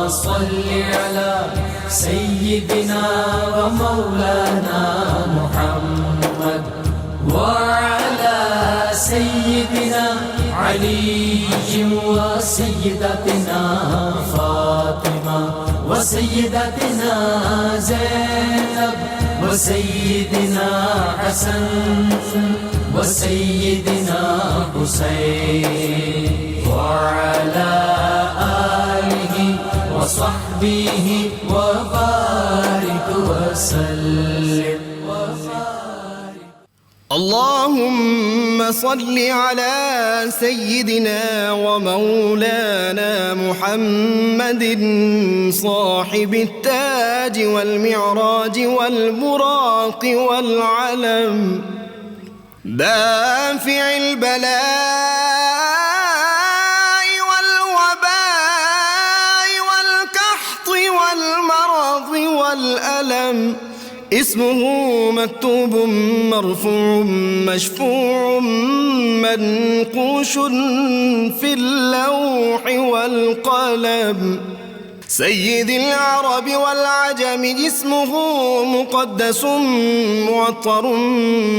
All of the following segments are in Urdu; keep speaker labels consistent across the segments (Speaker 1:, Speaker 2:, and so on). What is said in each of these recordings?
Speaker 1: صل على سيدنا ومولانا محمد وعلى سيدنا علي وسيدتنا فاطمة وسيدتنا زينب وسيدنا حسن وسيدنا حسين وعلى آله وصحبه وبارك وسلم.
Speaker 2: اللهم صل على سيدنا ومولانا محمد صاحب التاج والمعراج والبراق والعلم دافع البلاء والوباء والقحط والمرض والألم اسمه مكتوب مرفوع مشفوع منقوش في اللوح والقلم سيد العرب والعجم جسمه مقدس معطر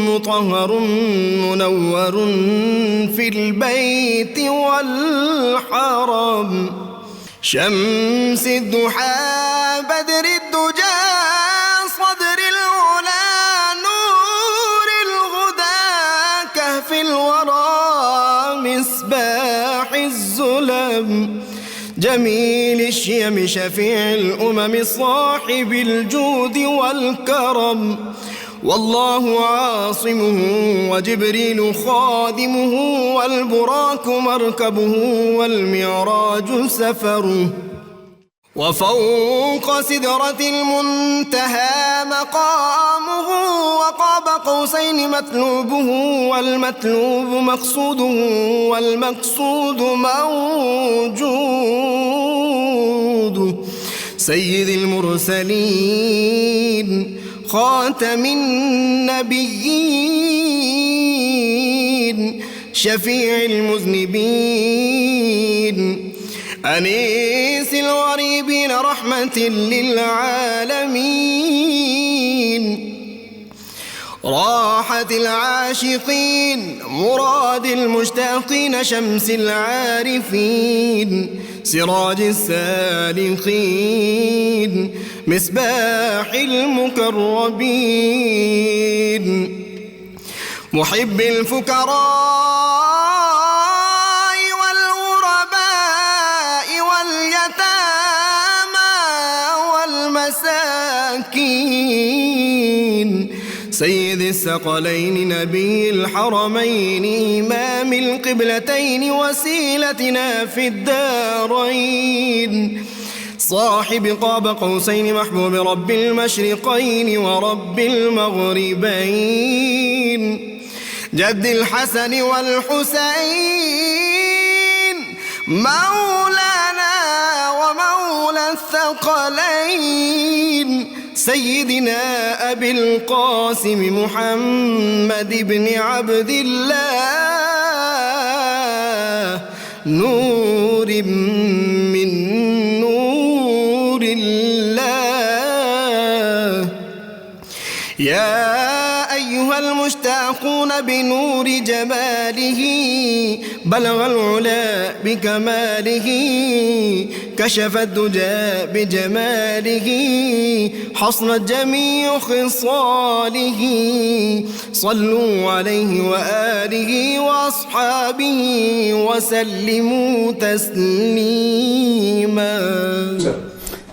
Speaker 2: مطهر منور في البيت والحرم شمس الضحى بدر الدجى صدر العلا نور الهدى كهف الورى مصباح الظلم جميل الشيم شفيع الأمم صاحب الجود والكرم والله عاصمه وجبريل خادمه والبراك مركبه والمعراج سفره وفوق سدرة المنتهى مقامه وقاب قوسين مطلوبه والمطلوب مقصوده والمقصود موجود سيد المرسلين خاتم النبيين شفيع المذنبين أنيس الغريبين رحمة للعالمين راحة العاشقين مراد المشتاقين شمس العارفين سراج السالكين مصباح المقربين محب الفقراء والمساكين سيد الثقلين نبي الحرمين إمام القبلتين وسيلتنا في الدارين صاحب قاب قوسين محبوب رب المشرقين ورب المغربين جد الحسن والحسين مولانا ومولى الثقلين سيدنا أبي القاسم محمد بن عبد الله نور من نور الله يا أيها المشتاقون بنور جماله بلغ العلا بكماله كشف الدجى بجماله حصنت جميع خصاله صلوا عليه وآله وأصحابه وسلموا تسليما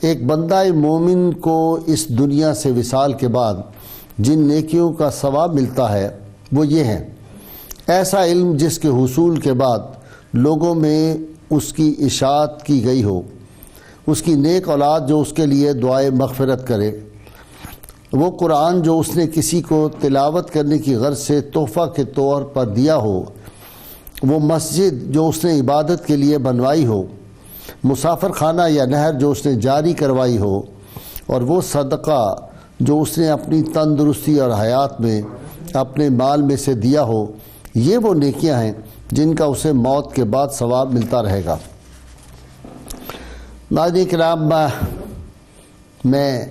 Speaker 3: ایک بندہ مومن کو اس دنیا سے وصال کے بعد جن نیکیوں کا ثواب ملتا ہے وہ یہ ہیں: ایسا علم جس کے حصول کے بعد لوگوں میں اس کی اشاعت کی گئی ہو، اس کی نیک اولاد جو اس کے لیے دعائے مغفرت کرے، وہ قرآن جو اس نے کسی کو تلاوت کرنے کی غرض سے تحفہ کے طور پر دیا ہو، وہ مسجد جو اس نے عبادت کے لیے بنوائی ہو، مسافر خانہ یا نہر جو اس نے جاری کروائی ہو، اور وہ صدقہ جو اس نے اپنی تندرستی اور حیات میں اپنے مال میں سے دیا ہو، یہ وہ نیکیاں ہیں جن کا اسے موت کے بعد ثواب ملتا رہے گا۔ ناظرین کرام، میں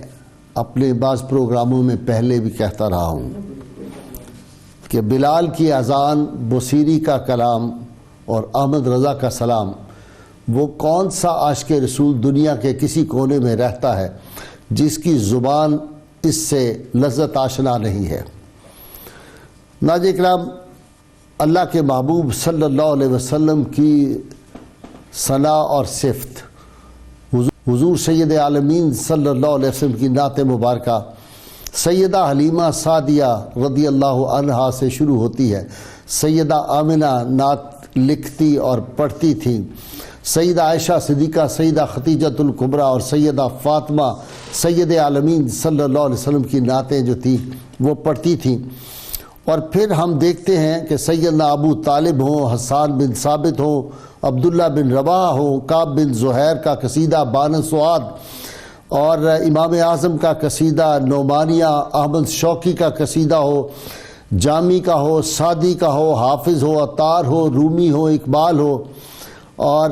Speaker 3: اپنے بعض پروگراموں میں پہلے بھی کہتا رہا ہوں کہ بلال کی اذان، بصیری کا کلام اور احمد رضا کا سلام، وہ کون سا عاشق رسول دنیا کے کسی کونے میں رہتا ہے جس کی زبان اس سے لذت آشنا نہیں ہے۔ ناظرین کرام، اللہ کے محبوب صلی اللہ علیہ وسلم کی ثنا اور صفت، حضور سید عالمین صلی اللہ علیہ وسلم کی نعت مبارکہ سیدہ حلیمہ سعدیہ رضی اللہ عنہا سے شروع ہوتی ہے۔ سیدہ آمنہ نعت لکھتی اور پڑھتی تھیں، سیدہ عائشہ صدیقہ، سیدہ خدیجۃ الکبریٰ اور سیدہ فاطمہ سید عالمین صلی اللہ علیہ وسلم کی نعتیں جو تھیں وہ پڑھتی تھیں۔ اور پھر ہم دیکھتے ہیں کہ سیدنا ابو طالب ہوں، حسان بن ثابت ہوں، عبداللہ بن رواحہ ہوں، کعب بن زہیر کا قصیدہ بان سعاد، اور امام اعظم کا قصیدہ نعمانیہ، احمد شوقی کا قصیدہ ہو، جامی کا ہو، سعدی کا ہو، حافظ ہو، عطار ہو، رومی ہو، اقبال ہو، اور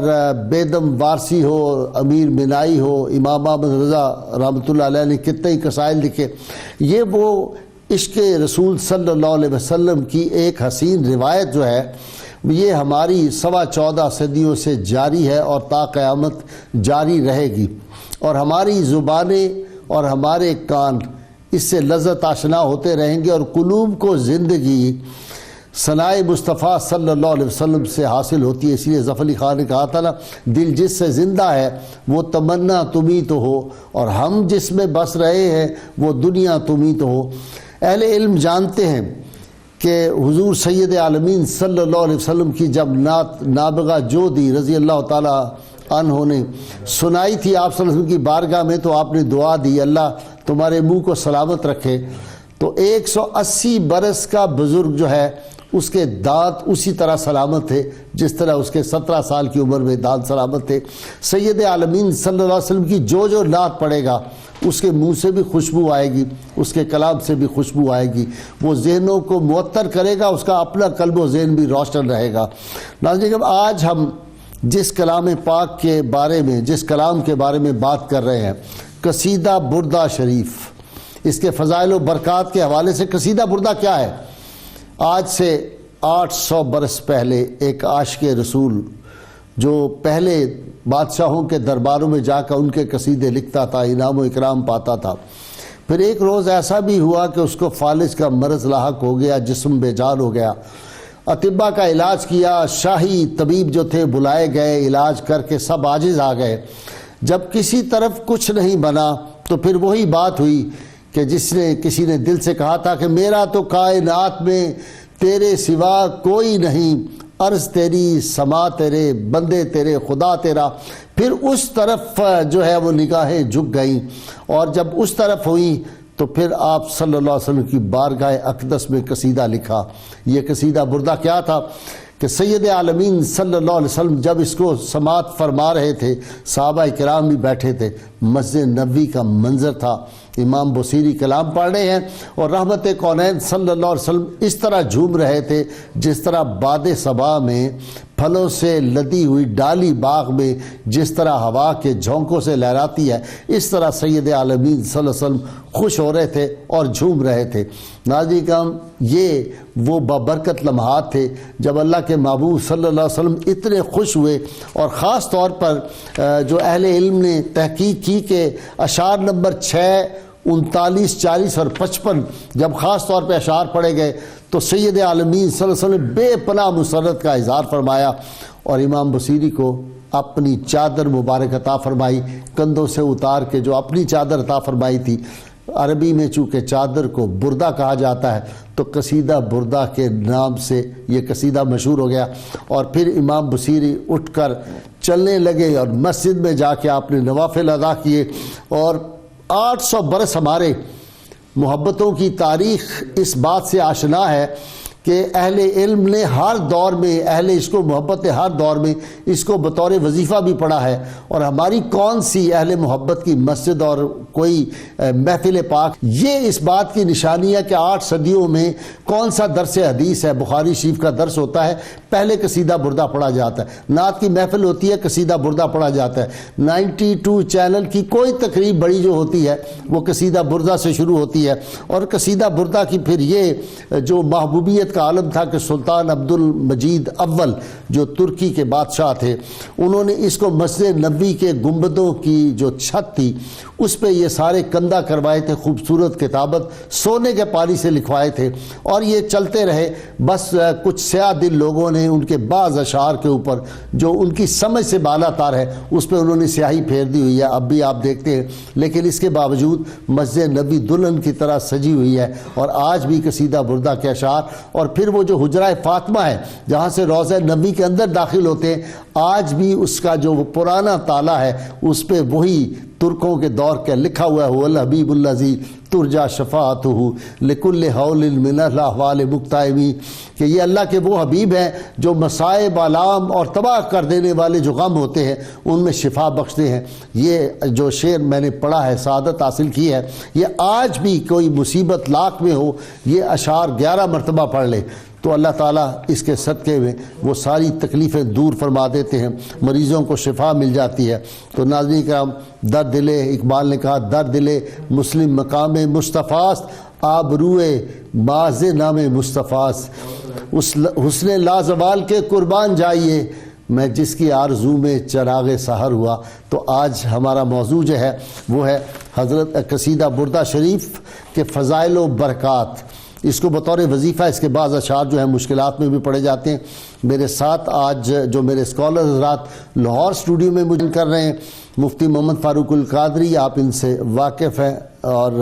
Speaker 3: بیدم وارسی ہو، امیر منائی ہو، امام احمد رضا رحمۃ اللہ علیہ نے کتنے ہی قصائد لکھے۔ یہ وہ عشق رسول صلی اللہ علیہ وسلم کی ایک حسین روایت جو ہے، یہ ہماری 14.25 صدیوں سے جاری ہے اور تا قیامت جاری رہے گی، اور ہماری زبانیں اور ہمارے کان اس سے لذت آشنا ہوتے رہیں گے، اور قلوب کو زندگی ثنائے مصطفیٰ صلی اللہ علیہ وسلم سے حاصل ہوتی ہے۔ اس لیے ظفر علی خان نے کہا تھا نا، دل جس سے زندہ ہے وہ تمنا تمہیں تو ہو، اور ہم جس میں بس رہے ہیں وہ دنیا تمہیں تو ہو۔ اہل علم جانتے ہیں کہ حضور سید عالمین صلی اللہ علیہ وسلم کی جب نعت نابغہ جو دی رضی اللہ تعالیٰ عنہ نے سنائی تھی آپ صلی اللہ علیہ وسلم کی بارگاہ میں، تو آپ نے دعا دی، اللہ تمہارے منہ کو سلامت رکھے۔ تو 180 برس کا بزرگ جو ہے اس کے دانت اسی طرح سلامت تھے جس طرح اس کے 17 سال کی عمر میں دانت سلامت تھے۔ سید عالمین صلی اللہ علیہ وسلم کی جو نعت پڑھے گا اس کے منہ سے بھی خوشبو آئے گی، اس کے کلام سے بھی خوشبو آئے گی، وہ ذہنوں کو معطر کرے گا، اس کا اپنا قلب و ذہن بھی روشن رہے گا۔ ناظرین، آج ہم جس کلام پاک کے بارے میں، جس کلام کے بارے میں بات کر رہے ہیں، قصیدہ بردہ شریف، اس کے فضائل و برکات کے حوالے سے قصیدہ بردہ کیا ہے؟ آج سے 800 برس پہلے ایک عاشق رسول جو پہلے بادشاہوں کے درباروں میں جا کر ان کے قصیدے لکھتا تھا، انعام و اکرام پاتا تھا، پھر ایک روز ایسا بھی ہوا کہ اس کو فالج کا مرض لاحق ہو گیا، جسم بے جان ہو گیا۔ اطباء کا علاج کیا، شاہی طبیب جو تھے بلائے گئے، علاج کر کے سب عاجز آ گئے۔ جب کسی طرف کچھ نہیں بنا تو پھر وہی بات ہوئی کہ کسی نے دل سے کہا تھا کہ میرا تو کائنات میں تیرے سوا کوئی نہیں، عرض تیری، سما تیرے، بندے تیرے، خدا تیرا۔ پھر اس طرف جو ہے وہ نگاہیں جھک گئیں، اور جب اس طرف ہوئیں تو پھر آپ صلی اللہ علیہ وسلم کی بارگاہ اقدس میں قصیدہ لکھا۔ یہ قصیدہ بردہ کیا تھا کہ سید عالمین صلی اللہ علیہ وسلم جب اس کو سماعت فرما رہے تھے، صحابہ کرام بھی بیٹھے تھے، مسجد نبوی کا منظر تھا، امام بصیری کلام پڑھ رہے ہیں، اور رحمت کونین صلی اللہ علیہ وسلم اس طرح جھوم رہے تھے جس طرح باد صبا میں پھلوں سے لدی ہوئی ڈالی باغ میں جس طرح ہوا کے جھونکوں سے لہراتی ہے، اس طرح سید عالمین صلی اللہ علیہ وسلم خوش ہو رہے تھے اور جھوم رہے تھے۔ ناظرین کرام، یہ وہ بابرکت لمحات تھے جب اللہ کے محبوب صلی اللہ علیہ وسلم اتنے خوش ہوئے، اور خاص طور پر جو اہل علم نے تحقیق کی کہ اشعار نمبر 6 39, 40 اور 55 جب خاص طور پہ اشعار پڑھے گئے تو سید عالمین صلی اللہ علیہ وسلم نے بے پناہ مسرت کا اظہار فرمایا اور امام بصیری کو اپنی چادر مبارک عطا فرمائی، کندھوں سے اتار کے جو اپنی چادر عطا فرمائی تھی۔ عربی میں چونکہ چادر کو بردہ کہا جاتا ہے تو قصیدہ بردہ کے نام سے یہ قصیدہ مشہور ہو گیا۔ اور پھر امام بصیری اٹھ کر چلنے لگے اور مسجد میں جا کے آپ نے نوافل ادا کیے، اور 800 برس ہمارے محبتوں کی تاریخ اس بات سے آشنا ہے کہ اہل علم نے ہر دور میں، اہل عشق و محبت نے ہر دور میں اس کو بطور وظیفہ بھی پڑھا ہے۔ اور ہماری کون سی اہل محبت کی مسجد اور کوئی محفل پاک یہ اس بات کی نشانی ہے کہ 8 صدیوں میں کون سا درس حدیث ہے، بخاری شریف کا درس ہوتا ہے پہلے قصیدہ بردہ پڑھا جاتا ہے، نعت کی محفل ہوتی ہے قصیدہ بردہ پڑھا جاتا ہے، 92 چینل کی کوئی تقریب بڑی جو ہوتی ہے وہ قصیدہ بردہ سے شروع ہوتی ہے۔ اور قصیدہ بردہ کی پھر یہ جو محبوبیت کا عالم تھا کہ سلطان عبد المجید اول جو ترکی کے بادشاہ تھے، انہوں نے اس کو مسجد نبوی کے گنبدوں کی جو چھت تھی اس پہ یہ سارے کندہ کروائے تھے، خوبصورت کتابت سونے کے پانی سے لکھوائے تھے، اور یہ چلتے رہے۔ بس کچھ سیاہ دل لوگوں نے ان کے بعض اشعار کے اوپر جو ان کی سمجھ سے بالا تر ہے اس پہ انہوں نے سیاہی پھیر دی ہوئی ہے، اب بھی آپ دیکھتے ہیں، لیکن اس کے باوجود مسجد نبوی دلہن کی طرح سجی ہوئی ہے۔ اور آج بھی قصیدہ بردہ کے اشعار، اور پھر وہ جو حجرہ فاطمہ ہے جہاں سے روضہ نبوی کے اندر داخل ہوتے ہیں، آج بھی اس کا جو پرانا تالا ہے اس پہ وہی ترکوں کے دور کا لکھا ہوا ہے، الحبیب الذی ترجا شفاعتہ لکل حول من الاحوال مقتائمی، کہ یہ اللہ کے وہ حبیب ہیں جو مصائب، آلام اور تباہ کر دینے والے جو غم ہوتے ہیں ان میں شفا بخشتے ہیں۔ یہ جو شعر میں نے پڑھا ہے، سعادت حاصل کی ہے، یہ آج بھی کوئی مصیبت لاکھ میں ہو یہ اشعار 11 مرتبہ پڑھ لے تو اللہ تعالیٰ اس کے صدقے میں وہ ساری تکلیفیں دور فرما دیتے ہیں، مریضوں کو شفا مل جاتی ہے۔ تو ناظرین کرام، در دل اقبال نے کہا در دل مسلم مقام مصطفیٰ آبروئے باز نام مصطفیٰ، اس حسن لازوال کے قربان جائیے میں جس کی آرزو میں چراغ سحر ہوا۔ تو آج ہمارا موضوع جو ہے وہ ہے حضرت قصیدہ بردہ شریف کے فضائل و برکات۔ اس کو بطور وظیفہ اس کے بعض اشعار جو ہیں مشکلات میں بھی پڑھے جاتے ہیں۔ میرے ساتھ آج جو میرے اسکالر حضرات لاہور اسٹوڈیو میں مجھے کر رہے ہیں، مفتی محمد فاروق القادری، آپ ان سے واقف ہیں، اور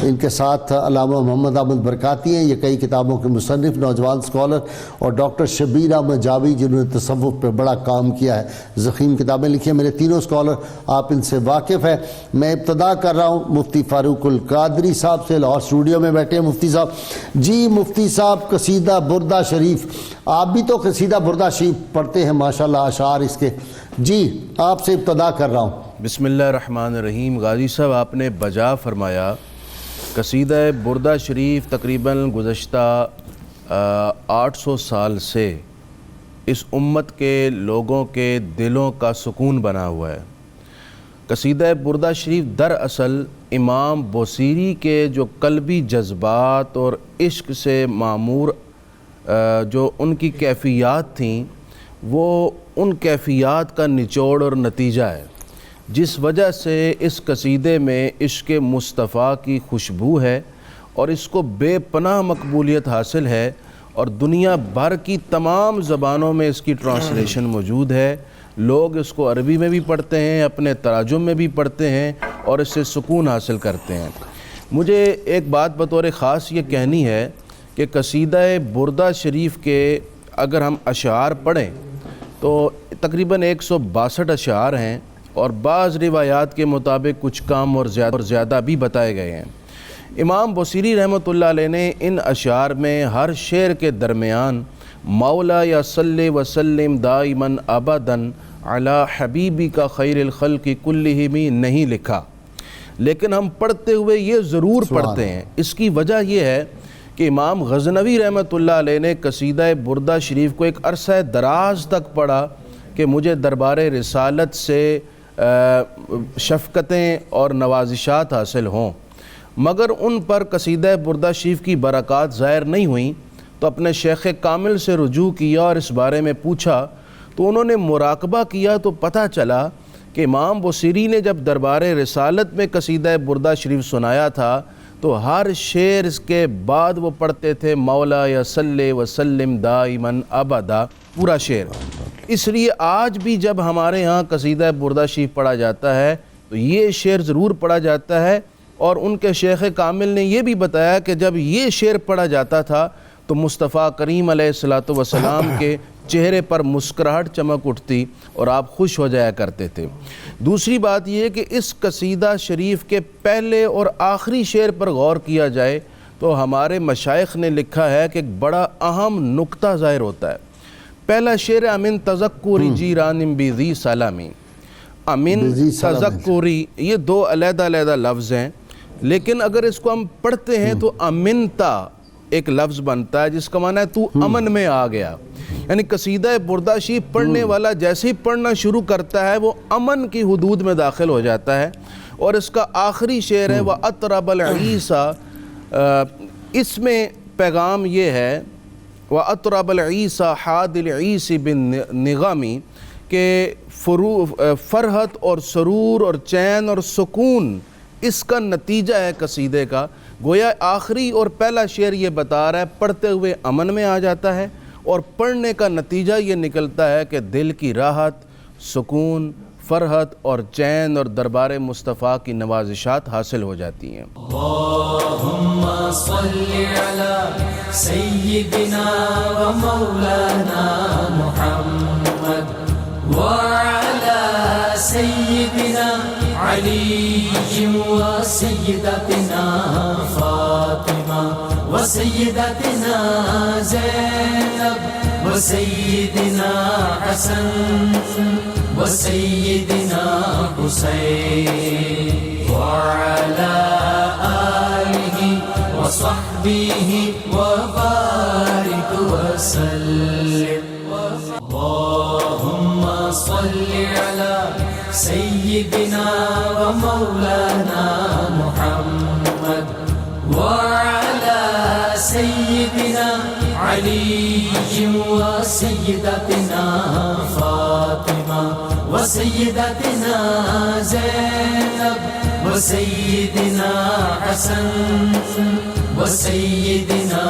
Speaker 3: ان کے ساتھ علامہ محمد احمد برکاتی ہیں، یہ کئی کتابوں کے مصنف، نوجوان اسکالر، اور ڈاکٹر شبیر احمد جاوی جنہوں نے تصوف پہ بڑا کام کیا ہے، ضخیم کتابیں لکھی ہیں۔ میرے تینوں اسکالر آپ ان سے واقف ہیں۔ میں ابتدا کر رہا ہوں مفتی فاروق القادری صاحب سے، لاہور اسٹوڈیو میں بیٹھے ہیں مفتی صاحب۔ جی مفتی صاحب، قصیدہ بردہ شریف، آپ بھی تو قصیدہ بردہ شریف پڑھتے ہیں ماشاءاللہ، اشعار اس کے، جی آپ سے ابتدا کر رہا ہوں۔
Speaker 4: بسم اللہ الرحمن الرحیم۔ غازی صاحب، آپ نے بجا فرمایا قصیدہ بردہ شریف تقریباً گزشتہ 800 سال سے اس امت کے لوگوں کے دلوں کا سکون بنا ہوا ہے۔ قصیدہ بردہ شریف دراصل امام بصیری کے جو قلبی جذبات اور عشق سے معمور جو ان کی کیفیات تھیں، وہ ان کیفیات کا نچوڑ اور نتیجہ ہے، جس وجہ سے اس قصیدے میں عشق مصطفیٰ کی خوشبو ہے اور اس کو بے پناہ مقبولیت حاصل ہے، اور دنیا بھر کی تمام زبانوں میں اس کی ٹرانسلیشن موجود ہے۔ لوگ اس کو عربی میں بھی پڑھتے ہیں، اپنے تراجم میں بھی پڑھتے ہیں اور اس سے سکون حاصل کرتے ہیں۔ مجھے ایک بات بطور خاص یہ کہنی ہے کہ قصیدہ بردہ شریف کے اگر ہم اشعار پڑھیں تو تقریباً 162 اشعار ہیں، اور بعض روایات کے مطابق کچھ کم اور زیادہ بھی بتائے گئے ہیں۔ امام بصیری رحمۃ اللہ علیہ نے ان اشعار میں ہر شعر کے درمیان مولا یا صلی وسلم دائماً ابداً علی حبیبی کا خیر الخلق کلہم نہیں لکھا، لیکن ہم پڑھتے ہوئے یہ ضرور پڑھتے ہیں۔ اس کی وجہ یہ ہے کہ امام غزنوی رحمۃ اللہ علیہ نے قصیدہ بردہ شریف کو ایک عرصہ دراز تک پڑھا کہ مجھے دربار رسالت سے شفقتیں اور نوازشات حاصل ہوں، مگر ان پر قصیدہ بردہ شریف کی برکات ظاہر نہیں ہوئیں، تو اپنے شیخ کامل سے رجوع کیا اور اس بارے میں پوچھا، تو انہوں نے مراقبہ کیا تو پتہ چلا کہ امام بصیری نے جب دربار رسالت میں قصیدہ بردہ شریف سنایا تھا تو ہر شعر اس کے بعد وہ پڑھتے تھے مولا یا صلی وسلم دائماً ابدا، پورا شعر۔ اس لیے آج بھی جب ہمارے ہاں قصیدہ بردہ شریف پڑھا جاتا ہے تو یہ شعر ضرور پڑھا جاتا ہے، اور ان کے شیخ کامل نے یہ بھی بتایا کہ جب یہ شعر پڑھا جاتا تھا تو مصطفیٰ کریم علیہ الصلوۃ والسلام کے چہرے پر مسکراہٹ چمک اٹھتی اور آپ خوش ہو جایا کرتے تھے۔ دوسری بات یہ کہ اس قصیدہ شریف کے پہلے اور آخری شعر پر غور کیا جائے تو ہمارے مشائخ نے لکھا ہے کہ ایک بڑا اہم نقطہ ظاہر ہوتا ہے۔ پہلا شعر امن تذکری جیران بذی سلامی، امن تذکری، یہ دو علیحدہ علیحدہ لفظ ہیں، لیکن اگر اس کو ہم پڑھتے ہیں تو امنتا ایک لفظ بنتا ہے جس کا معنی ہے تو امن میں آ گیا، یعنی قصیدہ بردہ شریف پڑھنے والا جیسے ہی پڑھنا شروع کرتا ہے وہ امن کی حدود میں داخل ہو جاتا ہے۔ اور اس کا آخری شعر ہے وَأَطْرَبَ الْعِيسَى، اس میں پیغام یہ ہے وَأَطْرَبَ الْعِيسَى حَادِ الْعِيسِ بِالنِّغَمِ، کہ فرحت اور سرور اور چین اور سکون اس کا نتیجہ ہے قصیدے کا۔ گویا آخری اور پہلا شعر یہ بتا رہا ہے پڑھتے ہوئے امن میں آ جاتا ہے، اور پڑھنے کا نتیجہ یہ نکلتا ہے کہ دل کی راحت، سکون، فرحت اور چین اور دربار مصطفیٰ کی نوازشات حاصل ہو جاتی ہیں۔
Speaker 1: اللہم صلی علی سیدنا و مولانا محمد وعلى سيدنا علي وسيدتنا فاطمة وسيدتنا زينب وسيدنا حسن وسيدنا حسين وعلى آله وصحبه وبارك وسلم۔ اللهم صل على سيدنا ومولانا محمد وعلى سيدنا علي وسيدتنا فاطمة وسيدتنا زينب وسيدنا حسن وسيدنا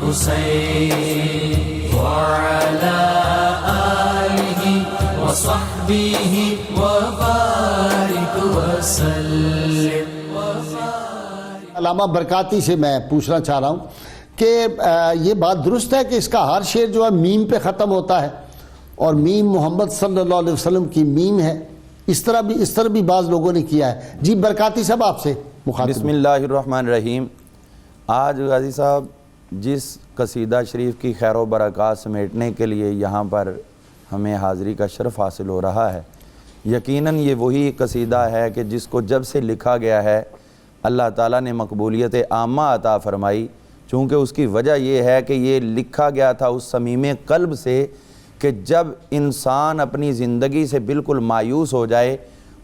Speaker 1: حسين وعلى آله وصحبه وبارك وسلم۔
Speaker 3: علامہ برکاتی سے میں پوچھنا چاہ رہا ہوں کہ یہ بات درست ہے کہ اس کا ہر شعر جو ہے میم پہ ختم ہوتا ہے، اور میم محمد صلی اللہ علیہ وسلم کی میم ہے، اس طرح بھی بعض لوگوں نے کیا ہے۔ جی برکاتی صاحب آپ سے مخاطب۔
Speaker 5: بسم اللہ الرحمن الرحیم۔ آج غازی صاحب جس قصیدہ شریف کی خیر و برکات سمیٹنے کے لیے یہاں پر ہمیں حاضری کا شرف حاصل ہو رہا ہے، یقیناً یہ وہی قصیدہ ہے کہ جس کو جب سے لکھا گیا ہے اللہ تعالیٰ نے مقبولیت عامہ عطا فرمائی، چونکہ اس کی وجہ یہ ہے کہ یہ لکھا گیا تھا اس صمیم قلب سے کہ جب انسان اپنی زندگی سے بالکل مایوس ہو جائے،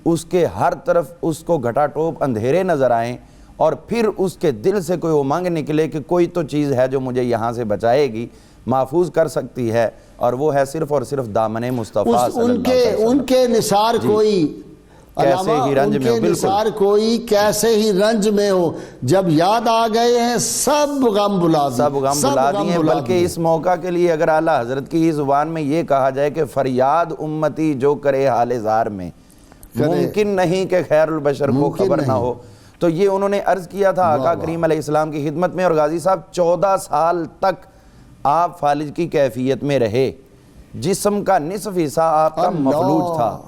Speaker 5: اس کے ہر طرف اس کو گھٹا ٹوپ اندھیرے نظر آئیں، اور پھر اس کے دل سے کوئی امنگ نکلے کہ کوئی تو چیز ہے جو مجھے یہاں سے بچائے گی، محفوظ کر سکتی ہے، اور وہ ہے صرف اور صرف دامن مصطفیٰ صلی اللہ علیہ وسلم۔
Speaker 3: ان کے نثار کوئی
Speaker 5: کیسے ہی رنج میں ہو،
Speaker 3: ان کے نثار کوئی کیسے ہی رنج میں ہو، جب یاد آ گئے ہیں سب غم بلا دیے،
Speaker 5: بلکہ اس موقع کے لیے اگر اعلیٰ حضرت کی ہی زبان میں یہ کہا جائے کہ فریاد امتی جو کرے حال زار میں، ممکن نہیں کہ خیر البشر کو خبر نہ ہو، تو یہ انہوں نے عرض کیا تھا آقا کریم علیہ السلام کی خدمت میں۔ اور غازی صاحب 14 سال تک آپ فالج کی کیفیت میں رہے، جسم کا نصف حصہ آپ کا مفلوج تھا،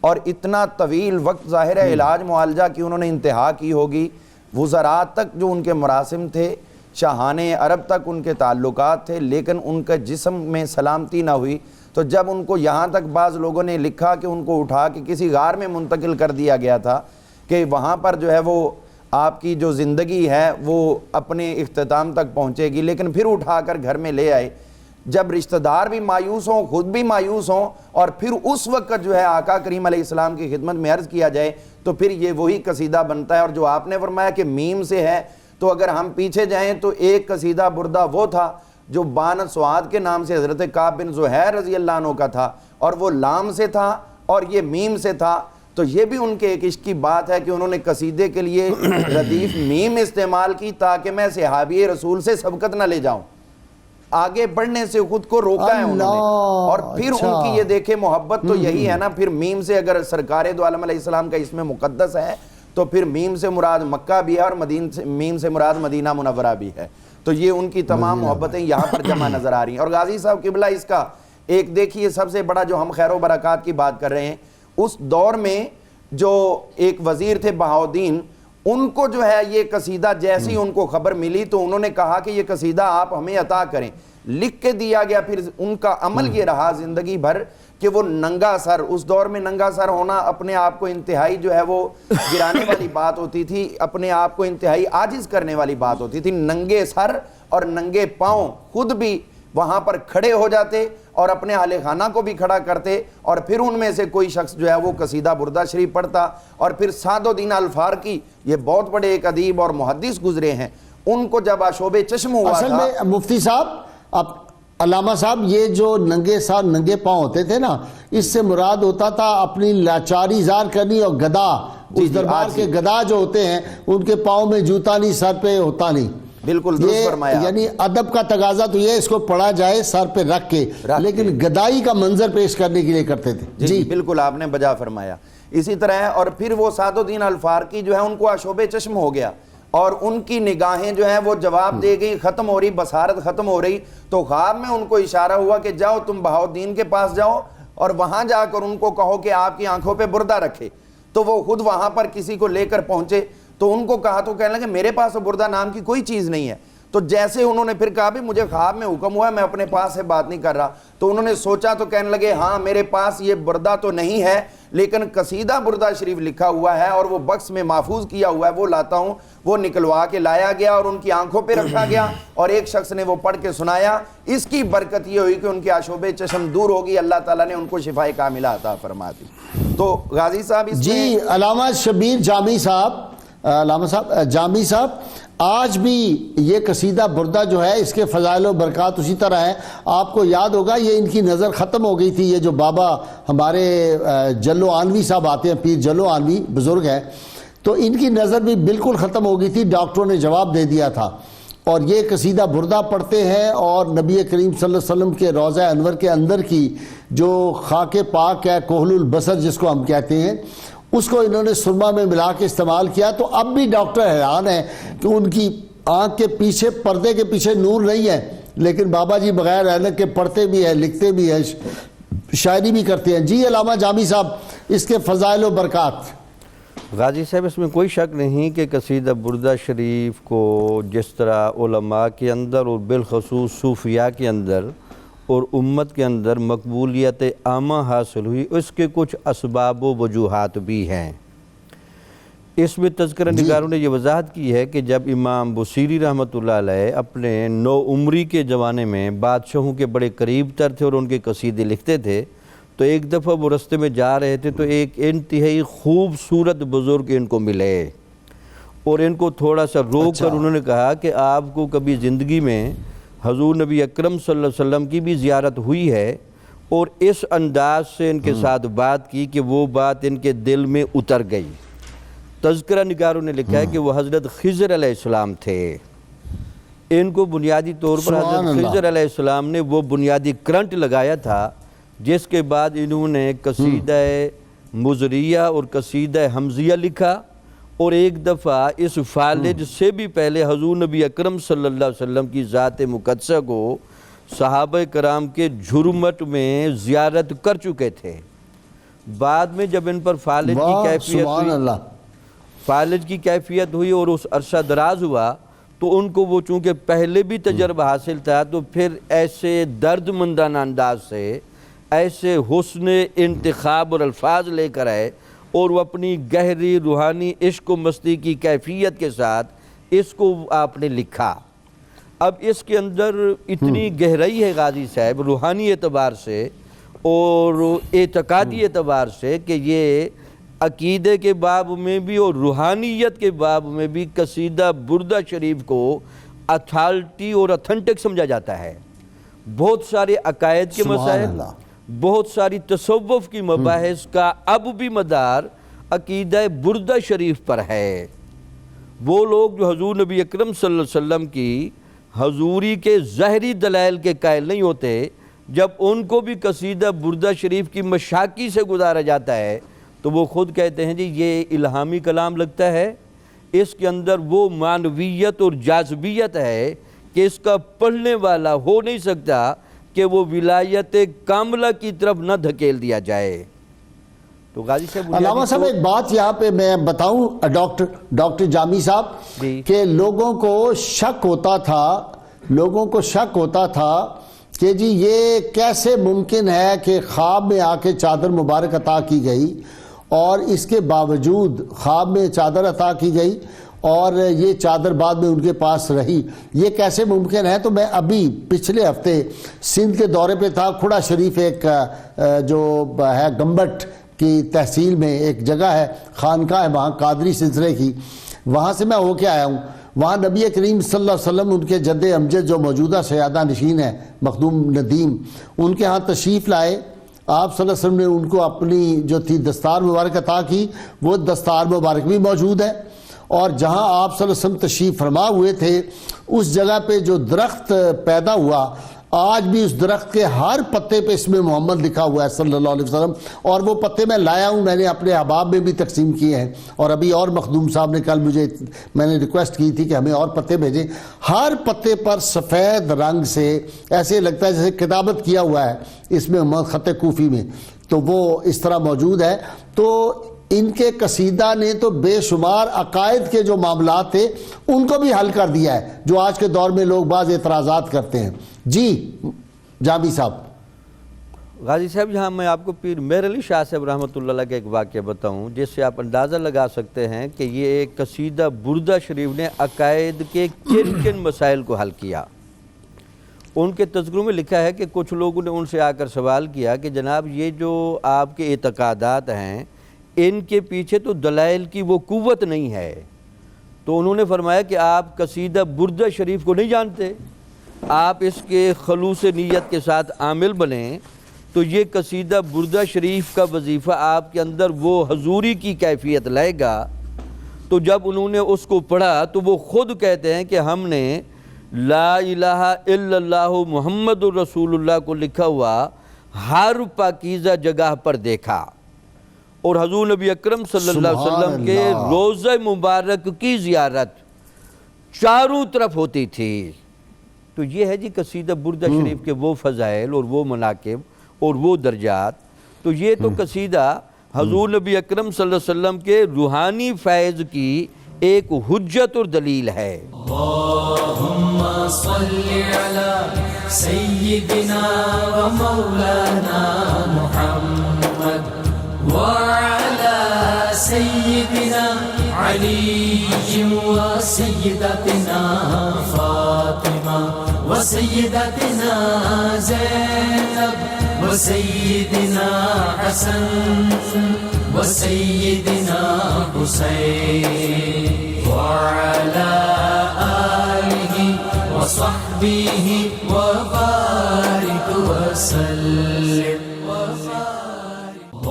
Speaker 5: اور اتنا طویل وقت ظاہر ہے علاج معالجہ کی انہوں نے انتہا کی ہوگی، وزراء تک جو ان کے مراسم تھے، شاہان عرب تک ان کے تعلقات تھے، لیکن ان کے جسم میں سلامتی نہ ہوئی۔ تو جب ان کو یہاں تک بعض لوگوں نے لکھا کہ ان کو اٹھا کے کسی غار میں منتقل کر دیا گیا تھا کہ وہاں پر جو ہے وہ آپ کی جو زندگی ہے وہ اپنے اختتام تک پہنچے گی، لیکن پھر اٹھا کر گھر میں لے آئے۔ جب رشتہ دار بھی مایوس ہوں، خود بھی مایوس ہوں، اور پھر اس وقت جو ہے آقا کریم علیہ السلام کی خدمت میں عرض کیا جائے تو پھر یہ وہی قصیدہ بنتا ہے۔ اور جو آپ نے فرمایا کہ میم سے ہے، تو اگر ہم پیچھے جائیں تو ایک قصیدہ بردہ وہ تھا جو بان سعاد کے نام سے حضرت کعب بن زہیر رضی اللہ عنہ کا تھا، اور وہ لام سے تھا اور یہ میم سے تھا۔ تو یہ بھی ان کے ایک عشق کی بات ہے کہ انہوں نے قصیدے کے لیے ردیف میم استعمال کی تاکہ میں صحابی رسول سے سبقت نہ لے جاؤں، آگے بڑھنے سے خود کو روکا ہے انہوں نے. اور پھر ان کی یہ دیکھیں محبت تو یہی ہے نا، پھر میم سے اگر سرکار دو عالم علیہ السلام کا اسم مقدس ہے تو پھر میم سے مراد مکہ بھی ہے اور میم سے مراد مدینہ منورہ بھی ہے. تو یہ ان کی تمام محبتیں یہاں پر جمع نظر آ رہی ہیں. اور غازی صاحب قبلہ اس کا ایک دیکھیے سب سے بڑا جو ہم خیر و برکات کی بات کر رہے ہیں، اس دور میں جو ایک وزیر تھے بہاؤدین، ان کو جو ہے یہ قصیدہ جیسی ان کو خبر ملی تو انہوں نے کہا کہ یہ قصیدہ آپ ہمیں عطا کریں. لکھ کے دیا گیا. پھر ان کا عمل یہ رہا زندگی بھر کہ وہ ننگا سر، اس دور میں ننگا سر ہونا اپنے آپ کو انتہائی جو ہے وہ گرانے والی بات ہوتی تھی، اپنے آپ کو انتہائی عاجز کرنے والی بات ہوتی تھی. ننگے سر اور ننگے پاؤں خود بھی وہاں پر کھڑے ہو جاتے اور اپنے اہل خانہ کو بھی کھڑا کرتے، اور پھر ان میں سے کوئی شخص جو ہے وہ قصیدہ بردہ شریف پڑھتا. اور پھر سعد الدین الفارقی، یہ بہت بڑے ایک ادیب اور محدث گزرے ہیں، ان کو جب آشوب چشم ہوا
Speaker 3: اصل میں مفتی صاحب، اب علامہ صاحب، یہ جو ننگے سر ننگے پاؤں ہوتے تھے نا، اس سے مراد ہوتا تھا اپنی لاچاری ظاہر کرنی. اور گدا، اس دربار کے گدا جو ہوتے ہیں ان کے پاؤں میں جوتا نہیں، سر پہ ہوتا نہیں.
Speaker 5: بالکل درست فرمایا.
Speaker 3: یعنی ادب کا تقاضا تو یہ اس کو پڑھا جائے سر پہ رکھ کے، لیکن گدائی کا منظر پیش کرنے کے لیے کرتے تھے.
Speaker 5: جی بالکل آپ نے بجا فرمایا. اسی طرح ہے. اور پھر وہ سعد الدین الفارقی جو ہے ان کو آشوب چشم ہو گیا اور ان کی نگاہیں جو ہیں وہ جواب دے گئی، ختم ہو رہی، بصارت ختم ہو رہی. تو خواب میں ان کو اشارہ ہوا کہ جاؤ تم بہاؤدین کے پاس جاؤ اور وہاں جا کر ان کو کہو کہ آپ کی آنکھوں پہ بردہ رکھے. تو وہ خود وہاں پر کسی کو لے کر پہنچے تو ان کو کہا تو کہنے لگے میرے پاس بردہ نام کی کوئی چیز نہیں ہے. تو جیسے انہوں نے پھر کہا بھی مجھے خواب میں حکم ہوا ہے، میں اپنے پاس سے بات نہیں کر رہا. تو انہوں نے سوچا تو کہنے لگے ہاں میرے پاس یہ بردہ تو نہیں ہے، لیکن قصیدہ بردہ شریف لکھا ہوا ہے اور وہ بکس میں محفوظ کیا ہوا ہے، وہ لاتا ہوں. وہ نکلوا کے لایا گیا اور ان کی آنکھوں پہ رکھا گیا اور ایک شخص نے وہ پڑھ کے سنایا. اس کی برکت یہ ہوئی کہ ان کے آشوب چشم دور ہوگی، اللہ تعالیٰ نے ان کو شفائے کاملہ عطا فرما دی. تو غازی صاحب اس
Speaker 3: جی علامہ شبیر جامی صاحب، علامہ صاحب جامی صاحب، آج بھی یہ قصیدہ بردہ جو ہے اس کے فضائل و برکات اسی طرح ہیں. آپ کو یاد ہوگا یہ ان کی نظر ختم ہو گئی تھی. یہ جو بابا ہمارے جلو آنوی صاحب آتے ہیں، پیر جلو آنوی بزرگ ہیں، تو ان کی نظر بھی بالکل ختم ہو گئی تھی. ڈاکٹروں نے جواب دے دیا تھا اور یہ قصیدہ بردہ پڑھتے ہیں اور نبی کریم صلی اللہ علیہ وسلم کے روضہ انور کے اندر کی جو خاک پاک ہے، کوہل البصر جس کو ہم کہتے ہیں، اس کو انہوں نے سرما میں ملا کے استعمال کیا. تو اب بھی ڈاکٹر حیران ہیں کہ ان کی آنکھ کے پیچھے، پردے کے پیچھے نور نہیں ہے، لیکن بابا جی بغیر اینک کے پڑھتے بھی ہیں، لکھتے بھی ہیں، شاعری بھی کرتے ہیں. جی علامہ جامی صاحب، اس کے فضائل و برکات.
Speaker 6: غازی صاحب اس میں کوئی شک نہیں کہ قصیدہ بردہ شریف کو جس طرح علماء کے اندر اور بالخصوص صوفیاء کے اندر اور امت کے اندر مقبولیت عامہ حاصل ہوئی، اس کے کچھ اسباب و وجوہات بھی ہیں. اس میں تذکرہ نگاروں نے یہ وضاحت کی ہے کہ جب امام بصیری رحمۃ اللہ علیہ اپنے نو عمری کے زمانے میں بادشاہوں کے بڑے قریب تر تھے اور ان کے قصیدے لکھتے تھے، تو ایک دفعہ وہ رستے میں جا رہے تھے تو ایک انتہائی خوبصورت بزرگ ان کو ملے اور ان کو تھوڑا سا روک کر انہوں نے کہا کہ آپ کو کبھی زندگی میں حضور نبی اکرم صلی اللہ علیہ وسلم کی بھی زیارت ہوئی ہے؟ اور اس انداز سے ان کے ساتھ بات کی کہ وہ بات ان کے دل میں اتر گئی. تذکرہ نگاروں نے لکھا ہے کہ وہ حضرت خضر علیہ السلام تھے. ان کو بنیادی طور پر حضرت خضر علیہ السلام نے وہ بنیادی کرنٹ لگایا تھا جس کے بعد انہوں نے قصیدہ مزریہ اور قصیدہ حمزیہ لکھا. اور ایک دفعہ اس فالج سے بھی پہلے حضور نبی اکرم صلی اللہ علیہ وسلم کی ذات مقدسہ کو صحابہ کرام کے جھرمٹ میں زیارت کر چکے تھے. بعد میں جب ان پر فالج کی کیفیت ہوئی اور اس عرصہ دراز ہوا تو ان کو وہ چونکہ پہلے بھی تجربہ حاصل تھا تو پھر ایسے درد مندانہ انداز سے ایسے حسن انتخاب اور الفاظ لے کر آئے اور وہ اپنی گہری روحانی عشق و مستی کی کیفیت کے ساتھ اس کو آپ نے لکھا. اب اس کے اندر اتنی گہرائی ہے غازی صاحب روحانی اعتبار سے اور اعتقادی اعتبار سے کہ یہ عقیدے کے باب میں بھی اور روحانیت کے باب میں بھی قصیدہ بردہ شریف کو اتھارٹی اور اتھنٹک سمجھا جاتا ہے. بہت سارے عقائد کے مسائل، بہت ساری تصوف کی مباحث کا اب بھی مدار عقیدہ بردہ شریف پر ہے۔ وہ لوگ جو حضور نبی اکرم صلی اللہ علیہ وسلم کی حضوری کے ظاہری دلائل کے قائل نہیں ہوتے، جب ان کو بھی قصیدہ بردہ شریف کی مشاقی سے گزارا جاتا ہے تو وہ خود کہتے ہیں جی یہ الہامی کلام لگتا ہے، اس کے اندر وہ معنویت اور جاذبیت ہے کہ اس کا پڑھنے والا ہو نہیں سکتا کہ وہ ولایت کاملہ کی طرف نہ دھکیل دیا جائے۔ تو غازی صاحب
Speaker 3: علامہ صاحب ایک بات یہاں پہ میں بتاؤں ڈاکٹر جامی صاحب کہ لوگوں کو شک ہوتا تھا کہ جی یہ کیسے ممکن ہے کہ خواب میں آ کے چادر مبارک عطا کی گئی اور اس کے باوجود خواب میں چادر عطا کی گئی اور یہ چادر بعد میں ان کے پاس رہی، یہ کیسے ممکن ہے؟ تو میں ابھی پچھلے ہفتے سندھ کے دورے پہ تھا، کھڑا شریف ایک جو ہے گمبٹ کی تحصیل میں ایک جگہ ہے، خانقاہ ہے وہاں قادری سلسلے کی، وہاں سے میں ہو کے آیا ہوں۔ وہاں نبی کریم صلی اللہ علیہ وسلم ان کے جد امجد جو موجودہ سیادہ نشین ہیں مخدوم ندیم، ان کے ہاں تشریف لائے۔ آپ صلی اللہ علیہ وسلم نے ان کو اپنی جو تھی دستار مبارک عطا کی، وہ دستار مبارک بھی موجود ہے، اور جہاں آپ صلی اللہ علیہ وسلم تشریف فرما ہوئے تھے اس جگہ پہ جو درخت پیدا ہوا، آج بھی اس درخت کے ہر پتے پہ اسم محمد لکھا ہوا ہے صلی اللہ علیہ وسلم، اور وہ پتے میں لایا ہوں، میں نے اپنے احباب میں بھی تقسیم کیے ہیں، اور ابھی اور مخدوم صاحب نے کل میں نے ریکویسٹ کی تھی کہ ہمیں اور پتے بھیجیں۔ ہر پتے پر سفید رنگ سے ایسے لگتا ہے جیسے کتابت کیا ہوا ہے اسم محمد خط کوفی میں، تو وہ اس طرح موجود ہے۔ تو ان کے قصیدہ نے تو بے شمار عقائد کے جو معاملات تھے ان کو بھی حل کر دیا ہے، جو آج کے دور میں لوگ بعض اعتراضات کرتے ہیں۔ جی جامی صاحب۔
Speaker 6: غازی صاحب یہاں میں آپ کو پیر مہر علی شاہ صاحب رحمۃ اللہ علیہ کا ایک واقعہ بتاؤں جس سے آپ اندازہ لگا سکتے ہیں کہ یہ ایک قصیدہ بردہ شریف نے عقائد کے کن کن مسائل کو حل کیا۔ ان کے تذکروں میں لکھا ہے کہ کچھ لوگوں نے ان سے آ کر سوال کیا کہ جناب یہ جو آپ کے اعتقادات ہیں ان کے پیچھے تو دلائل کی وہ قوت نہیں ہے، تو انہوں نے فرمایا کہ آپ قصیدہ بردہ شریف کو نہیں جانتے، آپ اس کے خلوص نیت کے ساتھ عامل بنیں تو یہ قصیدہ بردہ شریف کا وظیفہ آپ کے اندر وہ حضوری کی کیفیت لائے گا۔ تو جب انہوں نے اس کو پڑھا تو وہ خود کہتے ہیں کہ ہم نے لا الہ الا اللہ محمد الرسول اللہ کو لکھا ہوا ہر پاکیزہ جگہ پر دیکھا، اور حضور نبی اکرم صلی اللہ علیہ وسلم کے روضہ مبارک کی زیارت چاروں طرف ہوتی تھی۔ تو یہ ہے جی قصیدہ بردہ شریف کے وہ فضائل اور وہ مناقب اور وہ درجات۔ تو یہ تو قصیدہ حضور نبی اکرم صلی اللہ علیہ وسلم کے روحانی فیض کی ایک حجت اور دلیل ہے۔
Speaker 1: اللہم صلی علی سیدنا و مولانا محمد وعلى سيدنا علي وسيدتنا فاطمة وسيدتنا زينب وسيدنا حسن وسيدنا حسين وعلى آله وصحبه وبارك وسلم۔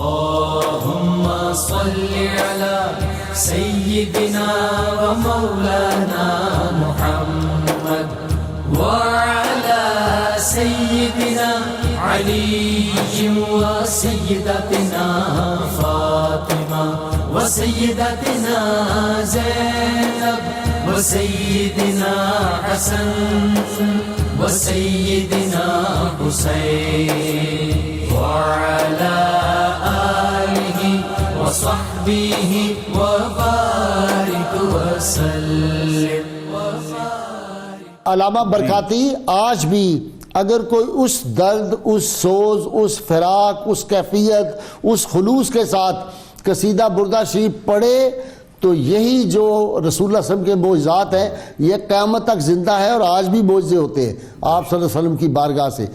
Speaker 1: اللهم صل على سيدنا ومولانا محمد وعلى سيدنا علي وسيدتنا فاطمة وسيدتنا زينب وسيدنا حسن وسيدنا حسين وعلى آله وصحبه وبارك وسلم۔
Speaker 3: علامہ برکاتی آج بھی اگر کوئی اس درد، اس سوز، اس فراق، اس کیفیت، اس خلوص کے ساتھ قصیدہ بردہ شریف پڑھے تو یہی جو رسول اللہ صلی اللہ علیہ وسلم کے معجزات ہیں یہ قیامت تک زندہ ہے، اور آج بھی معجزے ہوتے ہیں آپ صلی اللہ علیہ وسلم کی بارگاہ سے،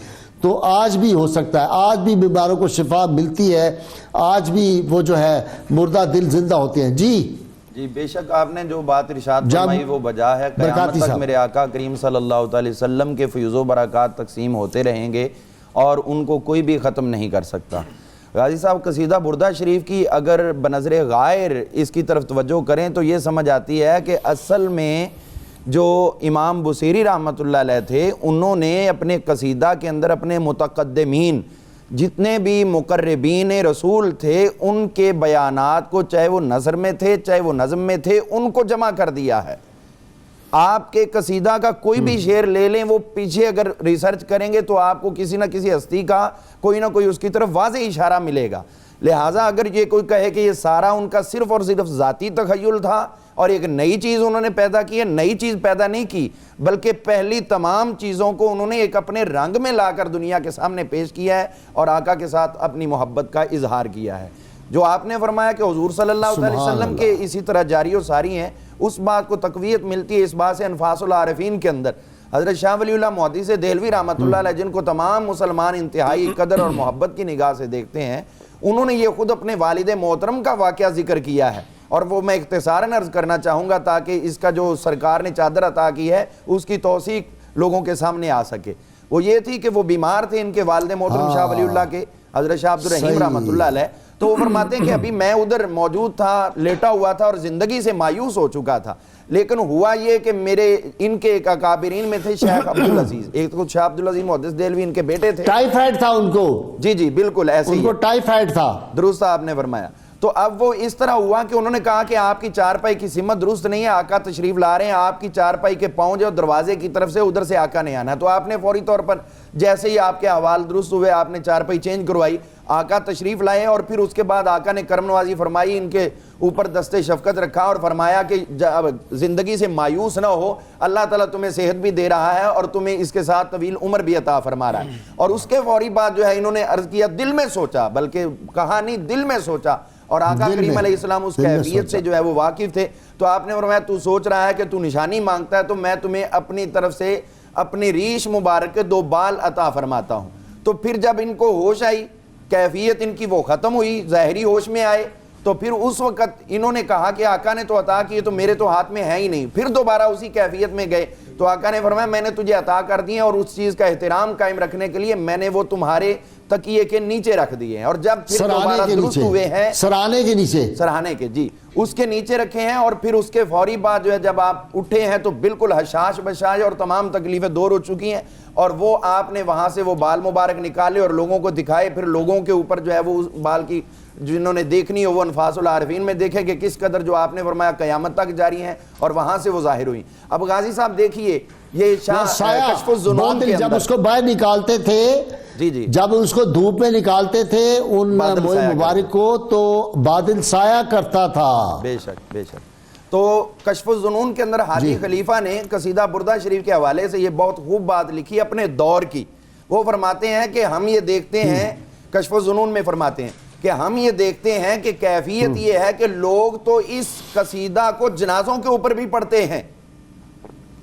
Speaker 3: تو آج بھی ہو سکتا ہے، آج بھی بیماروں کو شفا ملتی ہے، آج بھی وہ جو ہے مردہ دل زندہ ہوتے ہیں۔ جی
Speaker 5: بے شک آپ نے جو بات ارشاد فرمائی وہ بجا ہے، قیامت تک میرے آقا کریم صلی اللہ علیہ وسلم کے فیض و برکات تقسیم ہوتے رہیں گے اور ان کو کوئی بھی ختم نہیں کر سکتا۔ غازی صاحب قصیدہ بردہ شریف کی اگر بنظر غائر اس کی طرف توجہ کریں تو یہ سمجھ آتی ہے کہ اصل میں جو امام بصیری رحمۃ اللہ علیہ تھے انہوں نے اپنے قصیدہ کے اندر اپنے متقدمین جتنے بھی مقربین رسول تھے ان کے بیانات کو، چاہے وہ نثر میں تھے چاہے وہ نظم میں تھے، ان کو جمع کر دیا ہے۔ آپ کے قصیدہ کا کوئی بھی شعر لے لیں، وہ پیچھے اگر ریسرچ کریں گے تو آپ کو کسی نہ کسی ہستی کا کوئی نہ کوئی اس کی طرف واضح اشارہ ملے گا۔ لہٰذا اگر یہ کوئی کہے کہ یہ سارا ان کا صرف اور صرف ذاتی تخیل تھا اور ایک نئی چیز انہوں نے پیدا کی ہے، نئی چیز پیدا نہیں کی بلکہ پہلی تمام چیزوں کو انہوں نے ایک اپنے رنگ میں لا کر دنیا کے سامنے پیش کیا ہے اور آقا کے ساتھ اپنی محبت کا اظہار کیا ہے۔ جو آپ نے فرمایا کہ حضور صلی اللہ علیہ وسلم کے اسی طرح جاری و ساری ہیں، اس بات کو تقویت ملتی ہے اس بات سے انفاس العارفین کے اندر حضرت شاہ ولی اللہ محدث دہلوی رحمۃ اللہ علیہ، جن کو تمام مسلمان انتہائی قدر اور محبت کی نگاہ سے دیکھتے ہیں، انہوں نے یہ خود اپنے والد محترم کا واقعہ ذکر کیا ہے، اور وہ میں اختصاراً عرض کرنا چاہوں گا تاکہ اس کا جو سرکار نے چادر عطا کی ہے اس کی توثیق لوگوں کے سامنے آ سکے۔ وہ یہ تھی کہ وہ بیمار تھے ان کے والد محترم شاہ ولی اللہ کے، حضرت شاہ عبد الرحیم رحمۃ اللہ علیہ، تو وہ فرماتے ہیں کہ ابھی میں ادھر موجود تھا، لیٹا ہوا تھا اور زندگی سے مایوس ہو چکا تھا، لیکن ہوا یہ کہ میرے ان کے ایک اکابرین میں تھے شیخ عبدالعزیز، ایک تو شیخ عبدالعزیز محدث دہلوی ان کے بیٹے تھے،
Speaker 3: ٹائیفائڈ تھا ان کو،
Speaker 5: جی جی بالکل ایسے ہی
Speaker 3: ان کو ٹائیفائڈ تھا،
Speaker 5: درست آپ نے فرمایا۔ تو اب وہ اس طرح ہوا کہ انہوں نے کہا کہ آپ کی چارپائی کی سمت درست نہیں ہے، آقا تشریف لا رہے ہیں، آپ کی چارپائی کے پاؤں جو دروازے کی طرف سے ادھر سے آقا نے آنا ہے، تو آپ نے فوری طور پر جیسے ہی آپ کے احوال درست ہوئے آپ نے چارپائی چینج کروائی، آقا تشریف لائے اور پھر اس کے بعد آقا نے کرم نوازی فرمائی، ان کے اوپر دست شفقت رکھا اور فرمایا کہ زندگی سے مایوس نہ ہو، اللہ تعالیٰ تمہیں صحت بھی دے رہا ہے اور تمہیں اس کے ساتھ طویل عمر بھی عطا فرما رہا ہے۔ اور اس کے فوری بعد جو ہے انہوں نے عرض کیا، دل میں سوچا، بلکہ کہا نہیں دل میں سوچا، اور آقا کریم علیہ السلام اس کیفیت سے جو ہے وہ واقف تھے، تو آپ نے فرمایا تو سوچ رہا ہے کہ تو نشانی مانگتا ہے تو میں تمہیں اپنی طرف سے اپنی ریش مبارک کے 2 بال عطا فرماتا ہوں۔ تو پھر جب ان کو ہوش آئی، کیفیت ان کی وہ ختم ہوئی، ظاہری ہوش میں آئے، تو پھر اس وقت انہوں نے کہا کہ آقا نے تو عطا کی تو میرے تو ہاتھ میں ہے ہی نہیں، پھر دوبارہ اسی کیفیت میں گئے تو آقا نے فرمایا میں نے تجھے عطا کر دی اور اس چیز کا احترام قائم رکھنے کے لیے میں نے وہ تمہارے تکیے کے نیچے رکھ دیے ہیں، اور جب پھر دوبارہ درست ہوئے ہیں،
Speaker 3: سرانے کے نیچے،
Speaker 5: سرہانے کے جی اس کے نیچے رکھے ہیں، اور پھر اس کے فوری بعد جو ہے جب آپ اٹھے ہیں تو بالکل حشاش بشاش اور تمام تکلیفیں دور ہو چکی ہیں، اور وہ آپ نے وہاں سے وہ بال مبارک نکالے اور لوگوں کو دکھائے، پھر لوگوں کے اوپر جو ہے وہ اس بال کی جنہوں نے دیکھنی ہو وہ انفاس العارفین میں دیکھے کہ کس قدر جو آپ نے فرمایا قیامت تک جاری ہیں، اور وہاں سے وہ ظاہر ہوئی۔ اب غازی صاحب دیکھیے یہ کشف الظنون کے
Speaker 3: جب
Speaker 5: اندر
Speaker 3: اس کو باہر نکالتے تھے،
Speaker 5: جی جی
Speaker 3: جب اس کو دھوپ میں نکالتے تھے ان مبارک کو تو بادل سایہ کرتا تھا،
Speaker 5: بے شک بے شک۔ تو کشف الظنون کے اندر حاجی خلیفہ نے قصیدہ بردہ شریف کے حوالے سے یہ بہت خوب بات لکھی اپنے دور کی۔ وہ فرماتے ہیں کہ ہم یہ دیکھتے ہیں، کشف الظنون میں فرماتے ہیں کہ ہم یہ دیکھتے ہیں کہ کیفیت یہ ہے کہ لوگ تو اس قصیدہ کو جنازوں کے اوپر بھی پڑھتے ہیں۔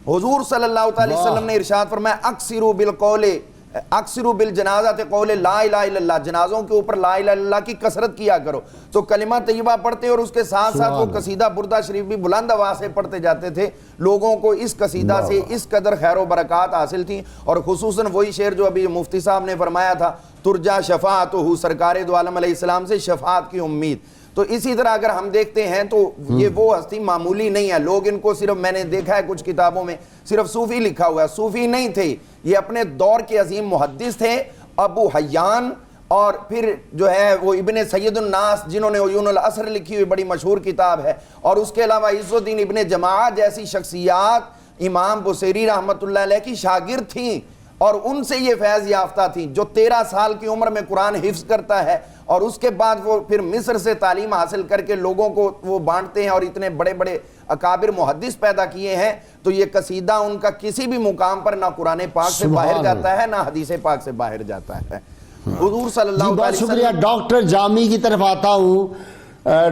Speaker 5: حضور صلی اللہ علیہ وسلم نے ارشاد فرمایا اکثروا بالقول اکثروا بالجنازۃ قول لا الہ الا اللہ، جنازوں کے اوپر لا الہ الا اللہ کی کثرت کیا کرو۔ تو کلمہ طیبہ پڑھتے اور اس کے ساتھ ساتھ وہ قصیدہ بردہ شریف بھی بلند آواز سے پڑھتے جاتے تھے، لوگوں کو اس قصیدہ سے اس قدر خیر و برکات حاصل تھیں، اور خصوصاً وہی شعر جو ابھی مفتی صاحب نے فرمایا تھا، ترجا شفاعتہ، سرکار دو عالم علیہ السلام سے شفاعت کی امید۔ تو اسی طرح اگر ہم دیکھتے ہیں تو یہ وہ ہستی معمولی نہیں ہے، لوگ ان کو صرف میں نے دیکھا ہے کچھ کتابوں میں صرف صوفی لکھا ہوا ہے، صوفی نہیں تھے، یہ اپنے دور کے عظیم محدث تھے، ابو حیان، اور پھر جو ہے وہ ابن سید الناس جنہوں نے عیون العصر لکھی ہوئی بڑی مشہور کتاب ہے، اور اس کے علاوہ عز الدین ابن جماعت جیسی شخصیات امام بصیری رحمۃ اللہ علیہ کی شاگرد تھیں، اور ان سے یہ فیض یافتہ تھیں۔ جو 13 سال کی عمر میں قرآن حفظ کرتا ہے اور اس کے بعد وہ پھر مصر سے تعلیم حاصل کر کے لوگوں کو وہ بانٹتے ہیں اور اتنے بڑے بڑے اکابر محدث پیدا کیے ہیں، تو یہ قصیدہ ان کا کسی بھی مقام پر نہ قرآن پاک سے باہر جاتا ہے نہ حدیث پاک سے باہر جاتا ہے۔ حضور صلی اللہ علیہ وسلم۔
Speaker 3: بہت شکریہ۔ ڈاکٹر جامی کی طرف آتا ہوں۔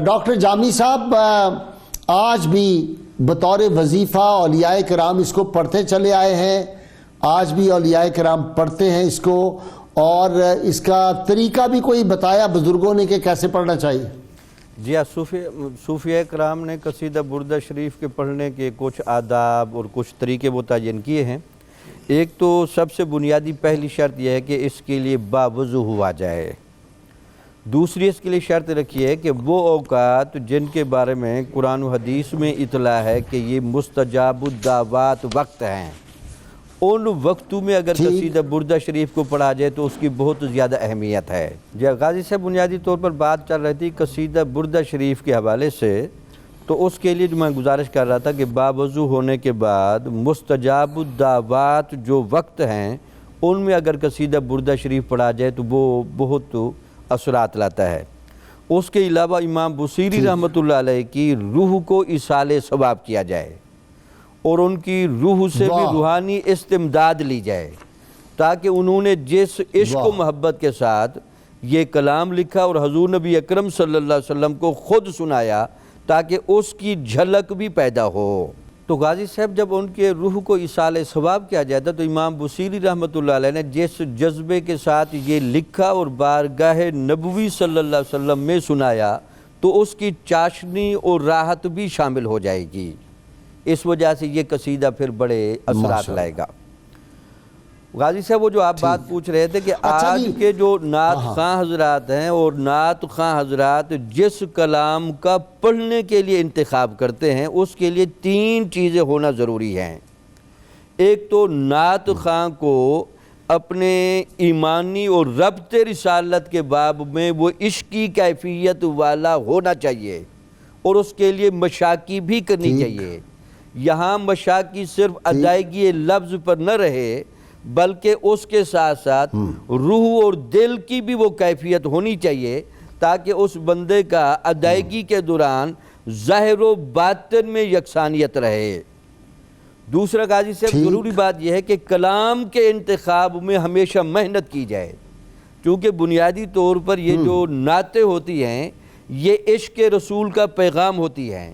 Speaker 3: ڈاکٹر جامی صاحب، آج بھی بطور وظیفہ اولیاء کرام اس کو پڑھتے چلے آئے ہیں، آج بھی اولیاء کرام پڑھتے ہیں اس کو، اور اس کا طریقہ بھی کوئی بتایا بزرگوں نے کہ کیسے پڑھنا چاہیے؟
Speaker 6: جی ہاں، صوفیہ کرام نے قصیدہ بردہ شریف کے پڑھنے کے کچھ آداب اور کچھ طریقے متعین کیے ہیں۔ ایک تو سب سے بنیادی پہلی شرط یہ ہے کہ اس کے لیے باوضو ہوا جائے۔ دوسری اس کے لیے شرط رکھی ہے کہ وہ اوقات جن کے بارے میں قرآن و حدیث میں اطلاع ہے کہ یہ مستجاب الدعوات وقت ہیں، ان وقتوں میں اگر قصیدہ بردہ شریف کو پڑھا جائے تو اس کی بہت زیادہ اہمیت ہے۔ غازی صاحب بنیادی طور پر بات چل رہی تھی قصیدہ بردہ شریف کے حوالے سے، تو اس کے لیے جو میں گزارش کر رہا تھا کہ باوضو ہونے کے بعد مستجاب الدعوات جو وقت ہیں ان میں اگر قصیدہ بردہ شریف پڑھا جائے تو وہ بہت اثرات لاتا ہے۔ اس کے علاوہ امام بصیری رحمۃ اللہ علیہ کی روح کو ایصال ثواب کیا جائے اور ان کی روح سے بھی روحانی استمداد لی جائے، تاکہ انہوں نے جس عشق و محبت کے ساتھ یہ کلام لکھا اور حضور نبی اکرم صلی اللہ علیہ وسلم کو خود سنایا، تاکہ اس کی جھلک بھی پیدا ہو۔ تو غازی صاحب جب ان کے روح کو ایصال ثواب کیا جاتا تو امام بصیری رحمۃ اللہ علیہ نے جس جذبے کے ساتھ یہ لکھا اور بارگاہ نبوی صلی اللہ علیہ وسلم میں سنایا تو اس کی چاشنی اور راحت بھی شامل ہو جائے گی، اس وجہ سے یہ قصیدہ پھر بڑے اثرات لائے گا۔ غازی صاحب وہ جو آپ بات پوچھ رہے تھے کہ آج کے جو نعت خواں حضرات ہیں اور نعت خواں حضرات جس کلام کا پڑھنے کے لیے انتخاب کرتے ہیں اس کے لیے 3 چیزیں ہونا ضروری ہیں۔ ایک تو نعت خواں کو اپنے ایمانی اور ربط رسالت کے باب میں وہ عشقی کیفیت والا ہونا چاہیے اور اس کے لیے مشاقی بھی کرنی چاہیے۔ یہاں مشاقی صرف ادائیگی لفظ پر نہ رہے بلکہ اس کے ساتھ ساتھ روح اور دل کی بھی وہ کیفیت ہونی چاہیے، تاکہ اس بندے کا ادائیگی کے دوران ظاہر و باطن میں یکسانیت رہے۔ دوسرا غازی صاحب ضروری بات یہ ہے کہ کلام کے انتخاب میں ہمیشہ محنت کی جائے، کیونکہ بنیادی طور پر یہ جو نعتیں ہوتی ہیں یہ عشق رسول کا پیغام ہوتی ہیں،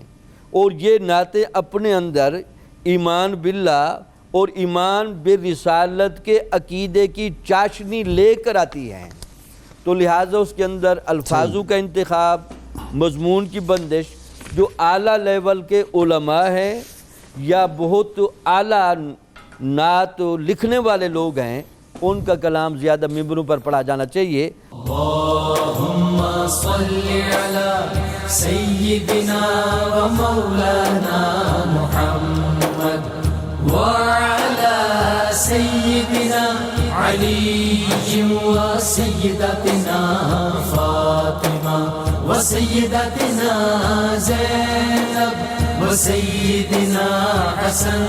Speaker 6: اور یہ نعتیں اپنے اندر ایمان باللہ اور ایمان بالرسالت کے عقیدے کی چاشنی لے کر آتی ہیں، تو لہٰذا اس کے اندر الفاظوں کا انتخاب، مضمون کی بندش، جو اعلیٰ لیول کے علماء ہیں یا بہت اعلیٰ نعت لکھنے والے لوگ ہیں ان کا کلام زیادہ ممبروں پر پڑھا جانا چاہیے۔
Speaker 1: اللہم صلی علی سیدنا و مولانا محمد وعلى سيدنا علي وسيدتنا فاطمة وسيدتنا زينب وسيدنا حسن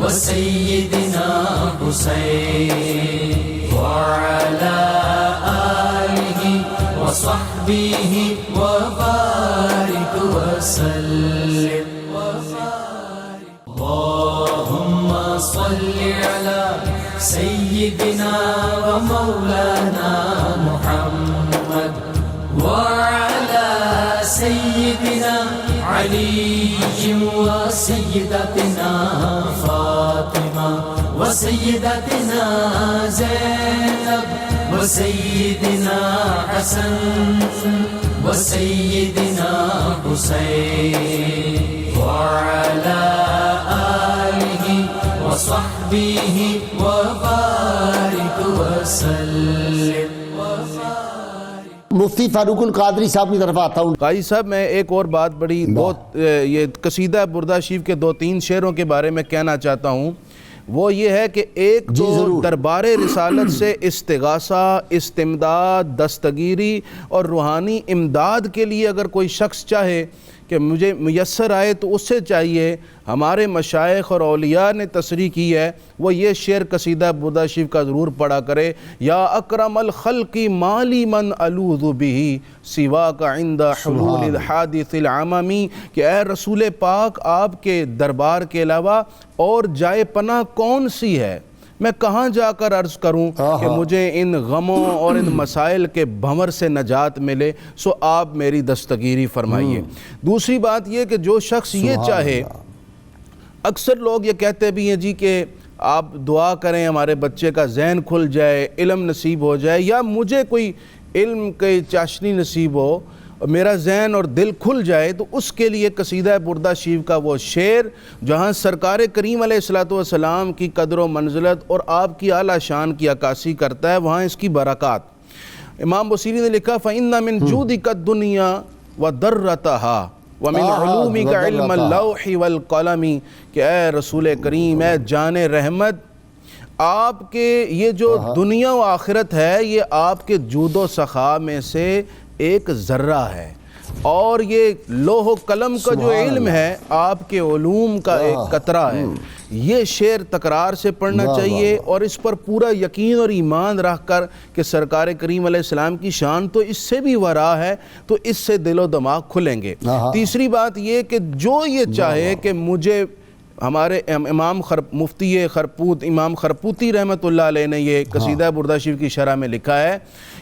Speaker 1: وسيدنا حسين وعلى آله وصحبه وبارك وسلم۔ اللهم صل على سيدنا ومولانا محمد وعلى سيدنا علي وسيدتنا فاطمة وسيدتنا زينب وسيدنا حسن وسيدنا حسين وعلى آله وصحبه وبارك وسلم۔
Speaker 3: مفتی فاروق القادری صاحب کی طرف آتا ہوں۔
Speaker 4: قاضی صاحب میں ایک اور بات بڑی بہت یہ قصیدہ بردہ شریف کے 2-3 شعروں کے بارے میں کہنا چاہتا ہوں، وہ یہ ہے کہ ایک تو دربار رسالت سے استغاثہ، استمداد، دستگیری اور روحانی امداد کے لیے اگر کوئی شخص چاہے کہ مجھے میسر آئے تو اس سے چاہیے، ہمارے مشائخ اور اولیاء نے تصریح کی ہے، وہ یہ شعر قصیدہ بردہ شریف کا ضرور پڑھا کرے، یا اکرم الخلق مالی من الوذ بہ سواک عند حلول الحادث العممی، کہ اے رسول پاک آپ کے دربار کے علاوہ اور جائے پناہ کون سی ہے، میں کہاں جا کر عرض کروں کہ مجھے ان غموں اور ان مسائل کے بھنور سے نجات ملے، سو آپ میری دستگیری فرمائیے۔ دوسری بات یہ کہ جو شخص یہ چاہے، اکثر لوگ یہ کہتے بھی ہیں جی کہ آپ دعا کریں ہمارے بچے کا ذہن کھل جائے، علم نصیب ہو جائے، یا مجھے کوئی علم کی چاشنی نصیب ہو، میرا ذہن اور دل کھل جائے، تو اس کے لیے قصیدہ بردہ شریف کا وہ شعر جہاں سرکار کریم علیہ السلام کی قدر و منزلت اور آپ کی اعلیٰ شان کی عکاسی کرتا ہے، وہاں اس کی برکات۔ امام بصیری نے لکھا فَإِنَّ مِن جُودِكَ الدُّنْيَا وَدَرَّتَهَا وَمِنْ عُلُومِكَ عِلْمَ اللَّوْحِ وَالْقَلَمِ کہ اے رسول کریم، اے جان رحمت، آپ کے یہ جو دنیا و آخرت ہے یہ آپ کے جود و سخا میں سے ایک ذرہ ہے، اور یہ لوح و قلم کا جو علم ہے آپ کے علوم کا ایک قطرہ ہے۔ یہ شعر تکرار سے پڑھنا چاہیے اور اس پر پورا یقین اور ایمان رکھ کر کہ سرکار کریم علیہ السلام کی شان تو اس سے بھی ورا ہے، تو اس سے دل و دماغ کھلیں گے۔ تیسری بات یہ کہ جو یہ چاہے کہ مجھے، ہمارے امام مفتی خرپوت امام خرپوتی رحمۃ اللہ علیہ نے یہ قصیدہ بردہ شریف کی شرح میں لکھا ہے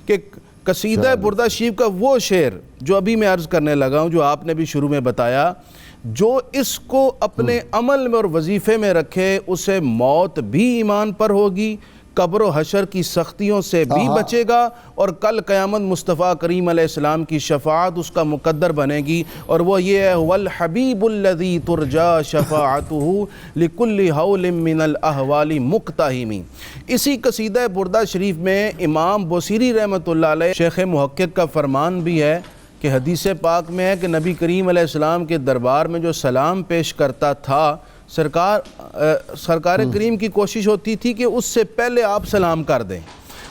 Speaker 4: کہ قصیدہ بردہ شریف کا وہ شعر جو ابھی میں عرض کرنے لگا ہوں، جو آپ نے بھی شروع میں بتایا، جو اس کو اپنے عمل میں اور وظیفے میں رکھے اسے موت بھی ایمان پر ہوگی، قبر و حشر کی سختیوں سے بھی بچے گا، اور کل قیامت مصطفیٰ کریم علیہ السلام کی شفاعت اس کا مقدر بنے گی، اور وہ یہ ہے والحبیب الذی ترجا شفاعتہ لکل حول من الاحوال مقتحم۔ اسی قصیدہ بردہ شریف میں امام بصیری رحمۃ اللہ علیہ شیخ محقق کا فرمان بھی ہے کہ حدیث پاک میں ہے کہ نبی کریم علیہ السلام کے دربار میں جو سلام پیش کرتا تھا، سرکار کریم کی کوشش ہوتی تھی کہ اس سے پہلے آپ سلام کر دیں،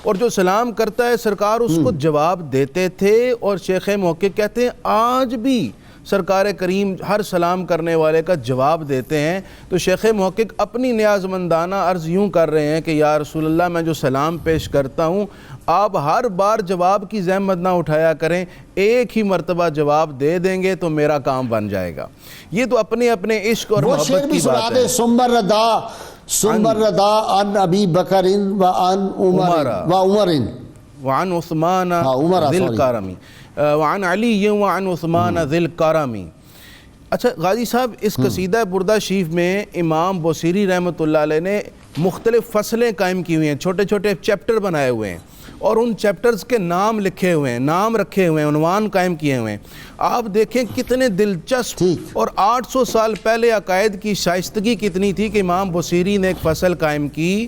Speaker 4: اور جو سلام کرتا ہے سرکار اس کو جواب دیتے تھے، اور شیخ محقق کہتے ہیں آج بھی سرکار کریم ہر سلام کرنے والے کا جواب دیتے ہیں۔ تو شیخ محقق اپنی نیاز مندانہ عرض یوں کر رہے ہیں کہ یا رسول اللہ، میں جو سلام پیش کرتا ہوں آپ ہر بار جواب کی زحمت نہ اٹھایا کریں، ایک ہی مرتبہ جواب دے دیں گے تو میرا کام بن جائے گا۔ یہ تو اپنے اپنے عشق اور محبت کی بات ہے۔
Speaker 3: ثم رضا عن ابی بکر وعن عمر
Speaker 4: وعن عثمان ذی الکرم وعن علی وعن عثمان ذی الکرم۔ اچھا غازی صاحب، اس قصیدہ بردہ شریف میں امام بصیری رحمۃ اللہ علیہ نے مختلف فصلیں قائم کی ہوئی ہیں، چھوٹے چھوٹے چیپٹر بنائے ہوئے ہیں، اور ان چیپٹرز کے نام لکھے ہوئے ہیں، نام رکھے ہوئے ہیں، عنوان قائم کیے ہوئے ہیں۔ آپ دیکھیں کتنے دلچسپ، اور 800 سال پہلے عقائد کی شائستگی کتنی تھی کہ امام بصیری نے ایک فصل قائم کی،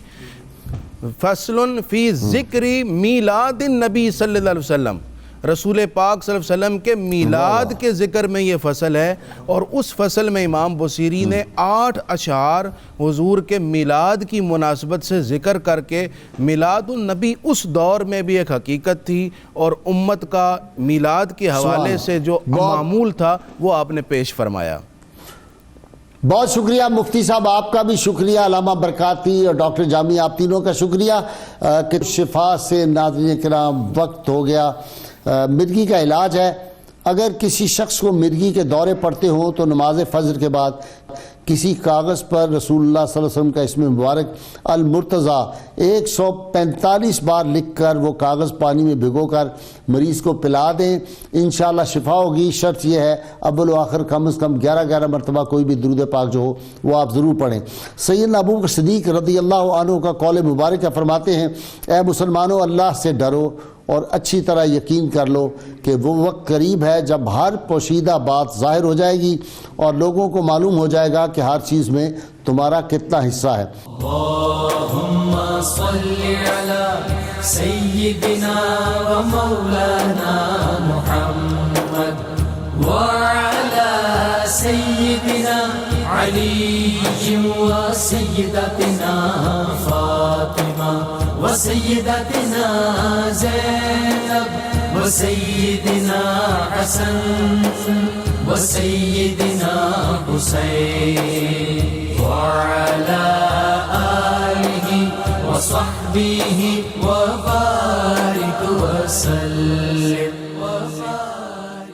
Speaker 4: فصل فی ذکر میلاد النبی صلی اللہ علیہ وسلم، رسول پاک صلی اللہ علیہ وسلم کے میلاد کے ذکر میں یہ فصل ہے، اور اس فصل میں امام بصیری نے 8 اشعار حضور کے میلاد کی مناسبت سے ذکر کر کے، میلاد النبی اس دور میں بھی ایک حقیقت تھی، اور امت کا میلاد کے حوالے سے جو معمول تھا وہ آپ نے پیش فرمایا۔
Speaker 3: بہت شکریہ مفتی صاحب، آپ کا بھی شکریہ، علامہ برکاتی اور ڈاکٹر جامی، آپ تینوں کا شکریہ کہ شفا سے ناظرین کرام وقت ہو گیا۔ مرگی کا علاج ہے، اگر کسی شخص کو مرگی کے دورے پڑتے ہوں تو نماز فجر کے بعد کسی کاغذ پر رسول اللہ صلی اللہ علیہ وسلم کا اسم مبارک المرتضیٰ 145 بار لکھ کر وہ کاغذ پانی میں بھگو کر مریض کو پلا دیں، انشاءاللہ شفا ہوگی۔ شرط یہ ہے اول و آخر کم از کم 11 مرتبہ کوئی بھی درود پاک جو ہو وہ آپ ضرور پڑھیں۔ سیدنا ابوبکر صدیق رضی اللہ عنہ کا قول مبارک فرماتے ہیں، اے مسلمانوں، اللہ سے ڈرو اور اچھی طرح یقین کر لو کہ وہ وقت قریب ہے جب ہر پوشیدہ بات ظاہر ہو جائے گی اور لوگوں کو معلوم ہو جائے گا کہ ہر چیز میں تمہارا کتنا حصہ ہے۔
Speaker 1: اللہم صلی علی سیدنا و مولانا محمد وعلی سیدنا علی و سیدتنا فاطمہ وسيدتنا زينب وسيدنا حسن وسيدنا حسين وعلى آله وصحبه وبارك وسلم